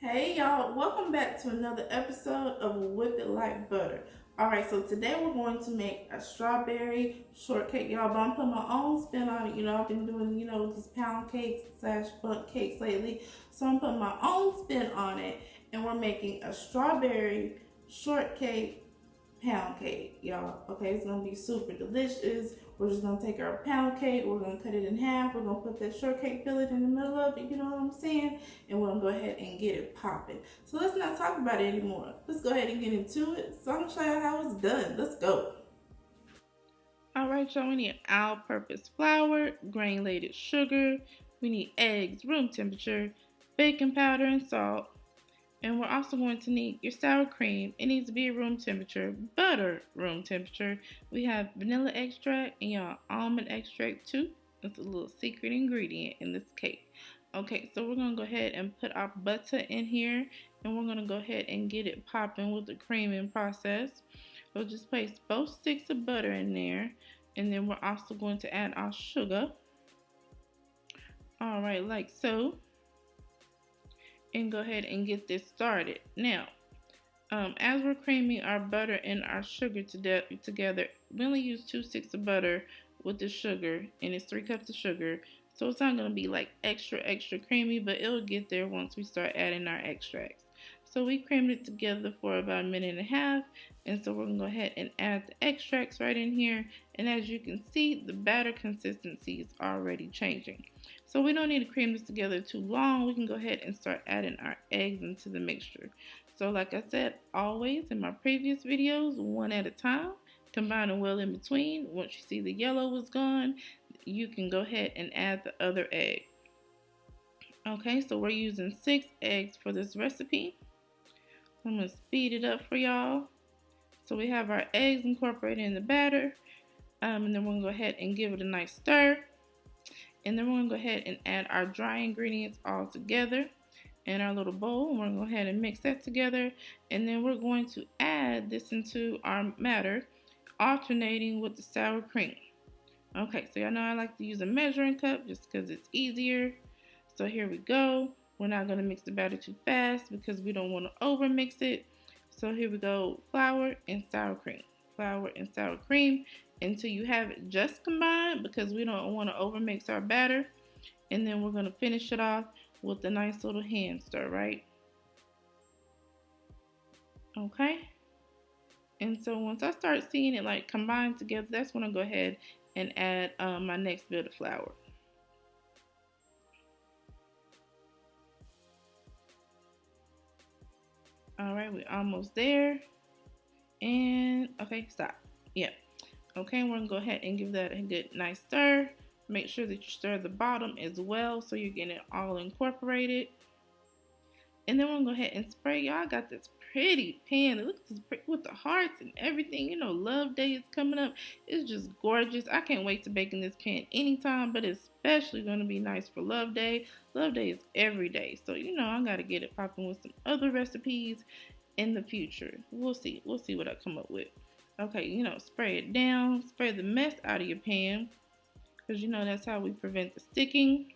Hey y'all, welcome back to another episode of Whip It Like Butter. Alright, so today we're going to make a strawberry shortcake, y'all. But I'm putting my own spin on it. I've been doing, these pound cakes slash bundt cakes lately. So I'm putting my own spin on it. And we're making a strawberry shortcake pound cake, y'all. Okay, it's gonna be super delicious. We're just gonna take our pound cake, we're gonna cut it in half, we're gonna put that shortcake filling in the middle of it, you know what I'm saying? And we're gonna go ahead and get it popping. So let's not talk about it anymore. Let's go ahead and get into it. So I'm gonna show you how it's done. Let's go. Alright, y'all, we need all-purpose flour, granulated sugar, we need eggs, room temperature, baking powder, and salt. And we're also going to need your sour cream. It needs to be room temperature, butter room temperature. We have vanilla extract and your almond extract too. It's a little secret ingredient in this cake. Okay, so we're going to go ahead and put our butter in here, and we're going to go ahead and get it popping with the creaming process. We'll just place both sticks of butter in there, and then we're also going to add our sugar. All right, like so. And go ahead and get this started. Now, as we're creaming our butter and our sugar together, we only use 2 sticks of butter with the sugar, and it's 3 cups of sugar. So it's not going to be like extra creamy, but it'll get there once we start adding our extracts. So we creamed it together for about a minute and a half, and so we're going to go ahead and add the extracts right in here. And as you can see, the batter consistency is already changing. So we don't need to cream this together too long. We can go ahead and start adding our eggs into the mixture. So like I said, always in my previous videos, one at a time, combining well in between. Once you see the yellow is gone, you can go ahead and add the other egg. Okay, so we're using 6 eggs for this recipe. I'm going to speed it up for y'all. So we have our eggs incorporated in the batter. And then we're going to go ahead and give it a nice stir. And then we're going to go ahead and add our dry ingredients all together in our little bowl. We're going to go ahead and mix that together. And then we're going to add this into our batter, alternating with the sour cream. Okay, so y'all know I like to use a measuring cup just because it's easier. So here we go. We're not going to mix the batter too fast because we don't want to over mix it. So here we go, flour and sour cream. Flour and sour cream until you have it just combined, because we don't want to over mix our batter. And then we're going to finish it off with a nice little hand stir, right? Okay. And so once I start seeing it like combined together, that's when I go ahead and add my next bit of flour. All right, we're almost there. And okay, stop. Yeah. Okay, we're gonna go ahead and give that a good nice stir. Make sure that you stir the bottom as well so you're getting it all incorporated. And then we're gonna go ahead and spray. Y'all got this pretty pan. It looks pretty with the hearts and everything. Love Day is coming up. It's just gorgeous. I can't wait to bake in this pan anytime, but it's especially gonna be nice for Love Day. Love Day is every day. So I gotta get it popping with some other recipes in the future. We'll see. We'll see what I come up with. Okay, spray it down. Spray the mess out of your pan, because that's how we prevent the sticking.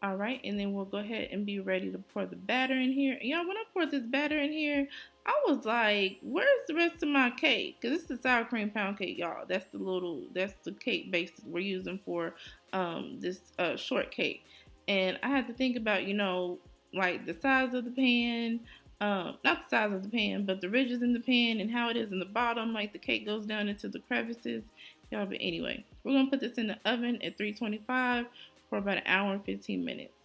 All right, and then we'll go ahead and be ready to pour the batter in here. Y'all, when I poured this batter in here, I was like, where's the rest of my cake? Because this is sour cream pound cake, y'all. That's the cake base that we're using for this shortcake. And I had to think about, like the size of the pan, not the size of the pan, but the ridges in the pan and how it is in the bottom, like the cake goes down into the crevices. Y'all, but anyway, we're going to put this in the oven at 325 for about an hour and 15 minutes.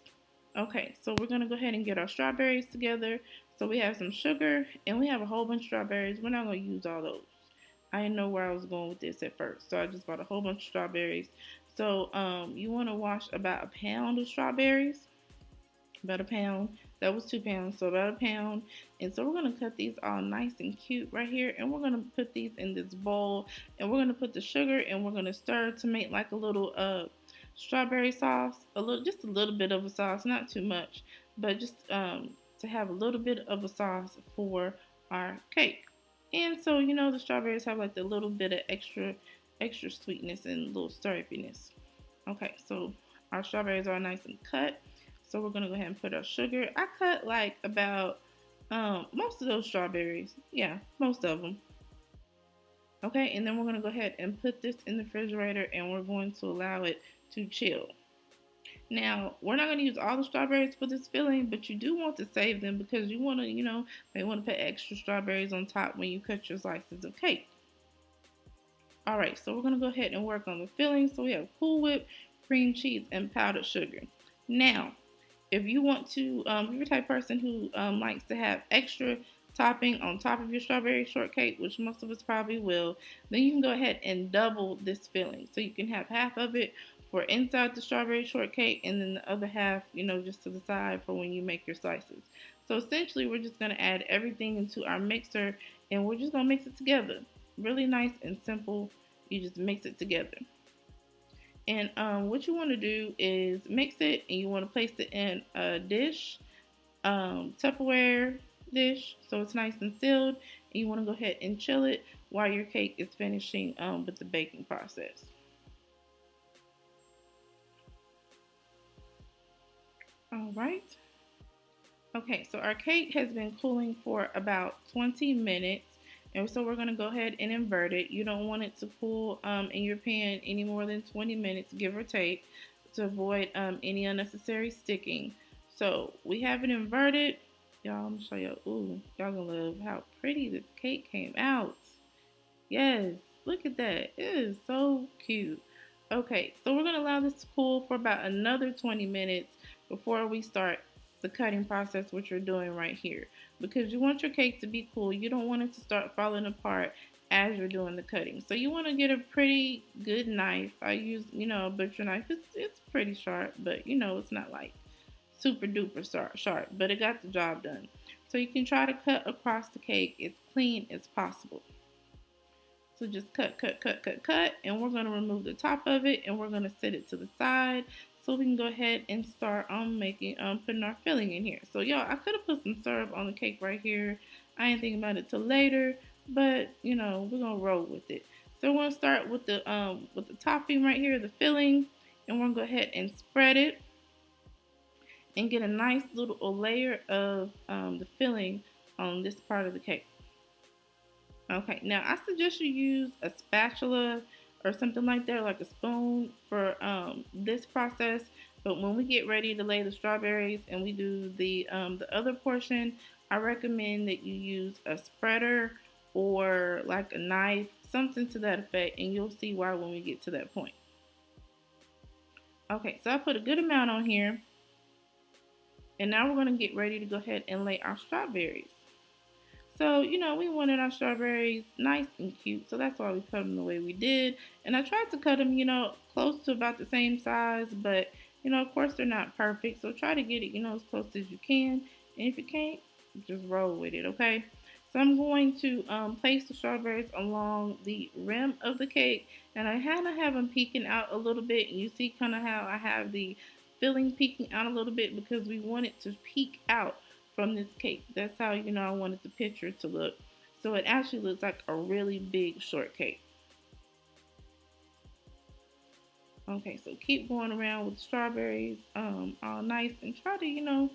Okay, so we're going to go ahead and get our strawberries together. So we have some sugar and we have a whole bunch of strawberries. We're not going to use all those. I didn't know where I was going with this at first, so I just bought a whole bunch of strawberries. So you want to wash about a pound of strawberries. About a pound. That was 2 pounds, so about a pound. And so we're going to cut these all nice and cute right here, and we're going to put these in this bowl, and we're going to put the sugar, and we're going to stir to make like a little strawberry sauce, just a little bit of a sauce, not too much, but just to have a little bit of a sauce for our cake. And so the strawberries have like a little bit of extra sweetness and a little syrupiness. Okay, so our strawberries are nice and cut. So we're gonna go ahead and put our sugar. I cut like about most of those strawberries. Yeah, most of them. Okay, and then we're gonna go ahead and put this in the refrigerator, and we're going to allow it to chill. Now, we're not going to use all the strawberries for this filling, but you do want to save them because you want to, may want to put extra strawberries on top when you cut your slices of cake. All right, so we're going to go ahead and work on the filling. So we have Cool Whip, cream cheese, and powdered sugar. Now, if you want to, if you're the type of person who likes to have extra topping on top of your strawberry shortcake, which most of us probably will, then you can go ahead and double this filling. So you can have half of it for inside the strawberry shortcake and then the other half, just to the side for when you make your slices. So essentially, we're just going to add everything into our mixer and we're just going to mix it together. Really nice and simple. You just mix it together. And what you want to do is mix it, and you want to place it in a dish, Tupperware dish, so it's nice and sealed. And you want to go ahead and chill it while your cake is finishing with the baking process. All right. Okay, so our cake has been cooling for about 20 minutes. And so we're going to go ahead and invert it. You don't want it to cool in your pan any more than 20 minutes, give or take, to avoid any unnecessary sticking. So we have it inverted. Y'all, I'm going to show you. Ooh, y'all going to love how pretty this cake came out. Yes, look at that. It is so cute. Okay, so we're going to allow this to cool for about another 20 minutes before we start the cutting process, which we're doing right here. Because you want your cake to be cool. You don't want it to start falling apart as you're doing the cutting. So you want to get a pretty good knife. I use, a butcher knife. It's pretty sharp, but it's not like super duper sharp, but it got the job done. So you can try to cut across the cake as clean as possible. So just cut, cut, cut, cut, cut, and we're going to remove the top of it, and we're going to set it to the side so we can go ahead and start on putting our filling in here. So y'all, I could have put some syrup on the cake right here. I ain't thinking about it till later, but we're gonna roll with it. So we're gonna start with the topping right here, the filling, and we're gonna go ahead and spread it and get a nice little layer of the filling on this part of the cake. Okay, now I suggest you use a spatula or something like that, like a spoon for this process. But when we get ready to lay the strawberries and we do the other portion, I recommend that you use a spreader or like a knife, something to that effect, and you'll see why when we get to that point. Okay, so I put a good amount on here, and now we're going to get ready to go ahead and lay our strawberries. So, we wanted our strawberries nice and cute, so that's why we cut them the way we did. And I tried to cut them, close to about the same size, but, of course they're not perfect, so try to get it, as close as you can. And if you can't, just roll with it, okay? So I'm going to place the strawberries along the rim of the cake, and I kind of have them peeking out a little bit. And you see kind of how I have the filling peeking out a little bit because we want it to peek out from this cake. That's how I wanted the picture to look. So it actually looks like a really big shortcake. Okay, so keep going around with strawberries, all nice, and try to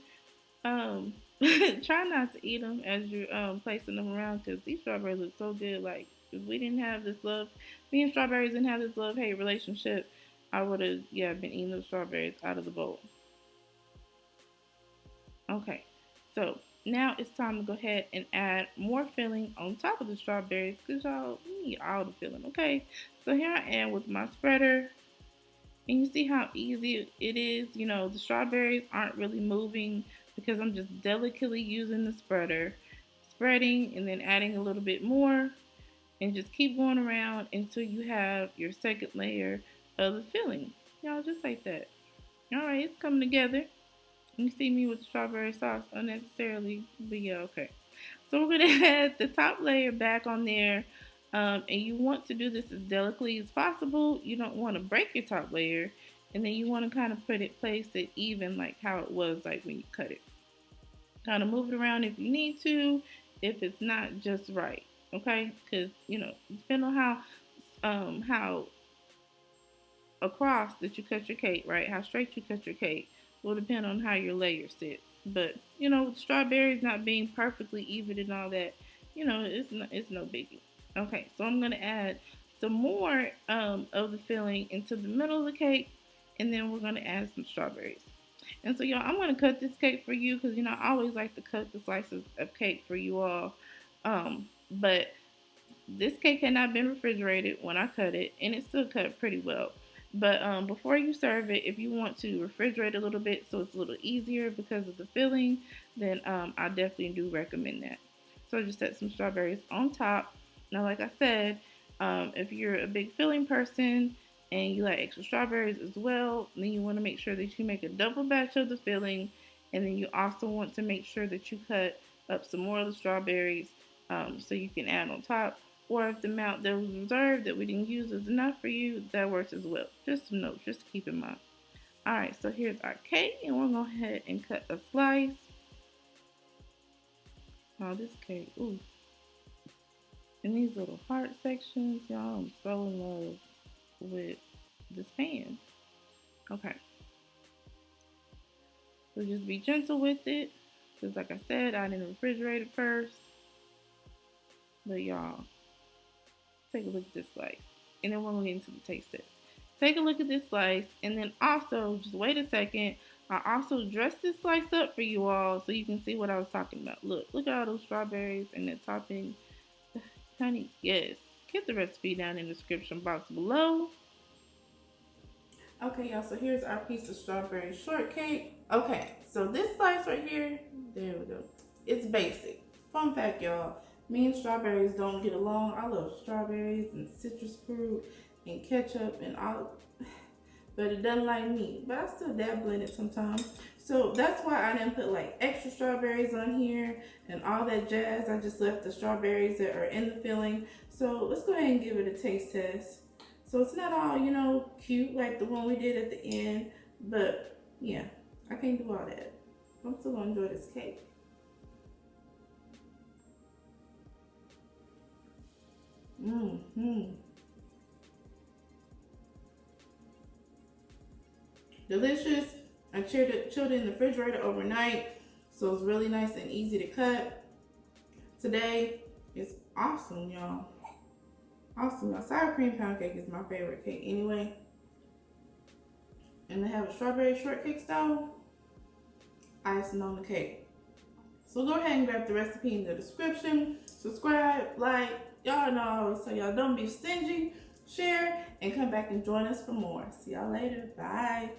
try not to eat them as you're placing them around because these strawberries look so good. Like if we didn't have this love, me and strawberries didn't have this love-hate relationship, I would have been eating those strawberries out of the bowl. Okay, so now it's time to go ahead and add more filling on top of the strawberries because y'all need all the filling, okay? So here I am with my spreader, and you see how easy it is. The strawberries aren't really moving because I'm just delicately using the spreader, spreading and then adding a little bit more, and just keep going around until you have your second layer of the filling. Y'all, just like that. All right, it's coming together. You see me with strawberry sauce unnecessarily, but yeah, okay. So we're gonna add the top layer back on there, and you want to do this as delicately as possible. You don't want to break your top layer, and then you want to kind of place it even like how it was like when you cut it. Kind of move it around if you need to, if it's not just right, okay? Because depending on how across that you cut your cake, right? How straight you cut your cake will depend on how your layer sits. But you know, with strawberries not being perfectly even and all that, you know, it's no biggie. Okay, so I'm gonna add some more of the filling into the middle of the cake, and then we're gonna add some strawberries. And so, y'all, I'm gonna cut this cake for you because you know I always like to cut the slices of cake for you all. But this cake had not been refrigerated when I cut it, and it still cut pretty well. But before you serve it, if you want to refrigerate a little bit so it's a little easier because of the filling, then I definitely do recommend that. So just set some strawberries on top. Now, like I said, if you're a big filling person and you like extra strawberries as well, then you want to make sure that you make a double batch of the filling, and then you also want to make sure that you cut up some more of the strawberries so you can add on top, or if the amount that was reserved that we didn't use is enough for you, that works as well. Just some notes, just to keep in mind. Alright, so here's our cake, and we're going to go ahead and cut a slice. Oh, this cake, ooh. And these little heart sections, y'all, I'm so in love with this pan. Okay. So just be gentle with it, because like I said, I didn't refrigerate it first. But y'all, take a look at this slice. And then we're going to get into the taste test. Take a look at this slice, and then also, just wait a second. I also dressed this slice up for you all so you can see what I was talking about. Look at all those strawberries and the topping. Honey, yes. Get the recipe down in the description box below. Okay, y'all, so here's our piece of strawberry shortcake. Okay, so this slice right here, there we go. It's basic. Fun fact, y'all. Me and strawberries don't get along. I love strawberries and citrus fruit and ketchup and all, but it doesn't like me. But I still dabble in it sometimes. So that's why I didn't put like extra strawberries on here and all that jazz. I just left the strawberries that are in the filling. So let's go ahead and give it a taste test. So it's not all, you know, cute like the one we did at the end, but yeah, I can't do all that. I'm still gonna enjoy this cake. Mmm. Delicious. I chilled it in the refrigerator overnight, so it's really nice and easy to cut. Today is awesome, y'all. Awesome. My sour cream pound cake is my favorite cake anyway. And they have a strawberry shortcake style icing on the cake. So go ahead and grab the recipe in the description. Subscribe, like, y'all know I always tell y'all don't be stingy. Share and come back and join us for more. See y'all later. Bye.